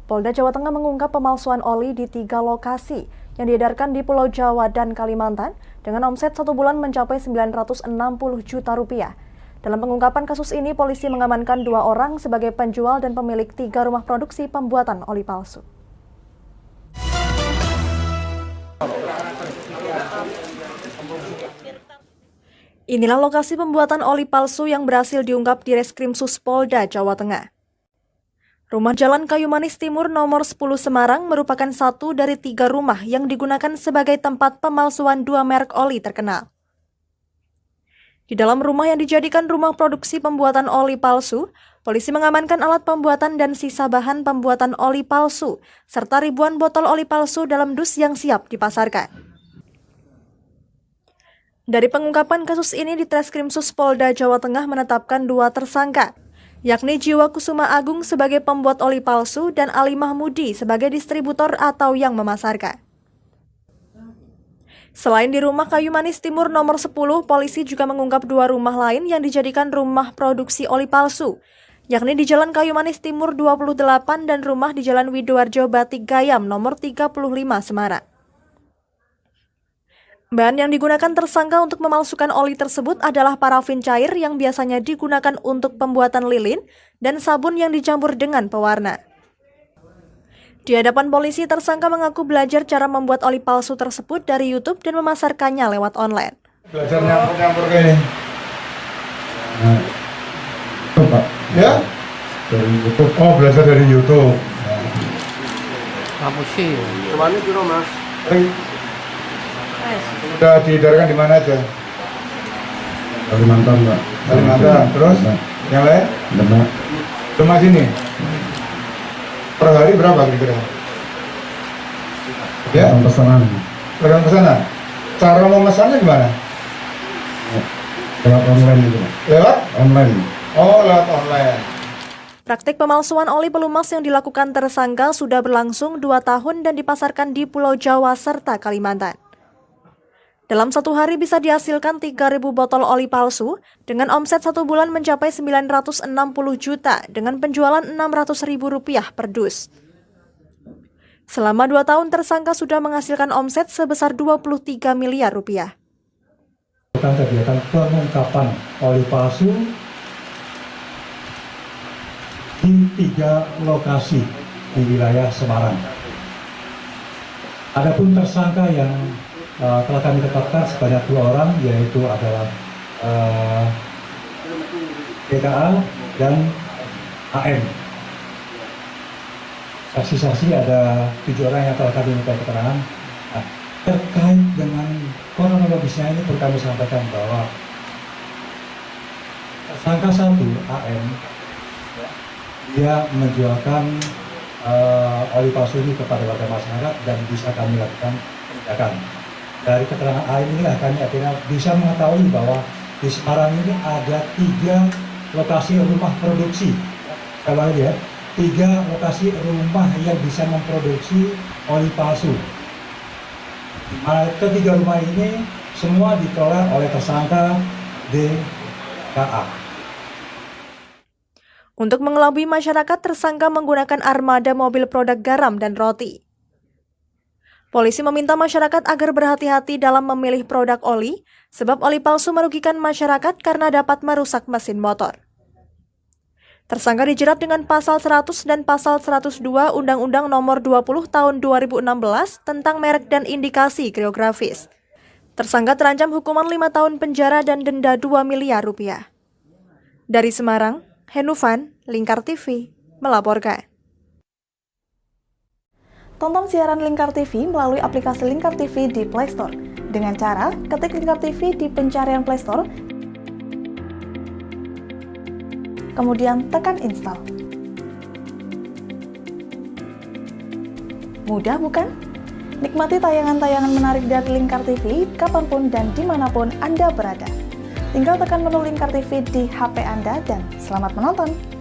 Polda Jawa Tengah mengungkap pemalsuan oli di 3 lokasi yang diedarkan di Pulau Jawa dan Kalimantan dengan omset 1 bulan mencapai 960 juta rupiah. Dalam pengungkapan kasus ini, polisi mengamankan 2 orang sebagai penjual dan pemilik 3 rumah produksi pembuatan oli palsu. Inilah lokasi pembuatan oli palsu yang berhasil diungkap di Reskrimsus Polda Jawa Tengah. Rumah Jalan Kayu Manis Timur nomor 10 Semarang merupakan satu dari 3 rumah yang digunakan sebagai tempat pemalsuan 2 merek oli terkenal. Di dalam rumah yang dijadikan rumah produksi pembuatan oli palsu, polisi mengamankan alat pembuatan dan sisa bahan pembuatan oli palsu, serta ribuan botol oli palsu dalam dus yang siap dipasarkan. Dari pengungkapan kasus ini, di Treskrimsus Polda Jawa Tengah menetapkan 2 tersangka, yakni Jiwa Kusuma Agung sebagai pembuat oli palsu dan Ali Mahmudi sebagai distributor atau yang memasarkan. Selain di rumah Kayu Manis Timur nomor 10, polisi juga mengungkap 2 rumah lain yang dijadikan rumah produksi oli palsu, yakni di Jalan Kayu Manis Timur 28 dan rumah di Jalan Widoarjo Batik Gayam nomor 35 Semarang. Bahan yang digunakan tersangka untuk memalsukan oli tersebut adalah parafin cair yang biasanya digunakan untuk pembuatan lilin dan sabun yang dicampur dengan pewarna. Di hadapan polisi, tersangka mengaku belajar cara membuat oli palsu tersebut dari YouTube dan memasarkannya lewat online. Belajar nyampur-nyampur kayak ini? Pak. Ya? Dari YouTube. Oh, belajar dari YouTube. Kamu sih. Kemana itu, Mas? Sudah diedarkan di mana aja? Kalimantan, Pak. Kalimantan. Terus? Yang lain? Demak. Demak sini? Per hari berapa kira-kira? Ya? Pesanan. Pesanan? Cara memesannya gimana? Lewat online itu, Pak. Lewat? Online. Oh, lewat online. Praktik pemalsuan oli pelumas yang dilakukan tersangka sudah berlangsung 2 tahun dan dipasarkan di Pulau Jawa serta Kalimantan. Dalam 1 hari bisa dihasilkan 3.000 botol oli palsu dengan omset 1 bulan mencapai 960 juta dengan penjualan Rp600.000 per dus. Selama 2 tahun tersangka sudah menghasilkan omset sebesar 23 miliar rupiah. Kegiatan pengungkapan oli palsu di 3 lokasi di wilayah Semarang. Adapun tersangka yang telah kami tetapkan sebanyak 2 orang, yaitu adalah PKA dan AM. Saksi-saksi ada 7 orang yang telah kami minta keterangan. Terkait dengan kronologisnya ini perlu kami sampaikan bahwa tersangka 1 AM dia menjualkan oli palsu ini kepada warga masyarakat dan bisa kami lakukan penindakan. Dari keterangan AM inilah kami akhirnya bisa mengetahui bahwa di Semarang ini ada 3 lokasi rumah produksi. Kalau ya, 3 lokasi rumah yang bisa memproduksi oli palsu. Ketiga rumah ini semua dikelola oleh tersangka DKA. Untuk mengelabui masyarakat, tersangka menggunakan armada mobil produk garam dan roti. Polisi meminta masyarakat agar berhati-hati dalam memilih produk oli, sebab oli palsu merugikan masyarakat karena dapat merusak mesin motor. Tersangka dijerat dengan pasal 100 dan pasal 102 Undang-Undang Nomor 20 Tahun 2016 tentang merek dan indikasi geografis. Tersangka terancam hukuman 5 tahun penjara dan denda 2 miliar rupiah. Dari Semarang, Henufan, Lingkar TV, melaporkan. Tonton siaran Lingkar TV melalui aplikasi Lingkar TV di Play Store. Dengan cara ketik Lingkar TV di pencarian Play Store, kemudian tekan install. Mudah bukan? Nikmati tayangan-tayangan menarik dari Lingkar TV kapanpun dan dimanapun Anda berada. Tinggal tekan menu Lingkar TV di HP Anda dan selamat menonton!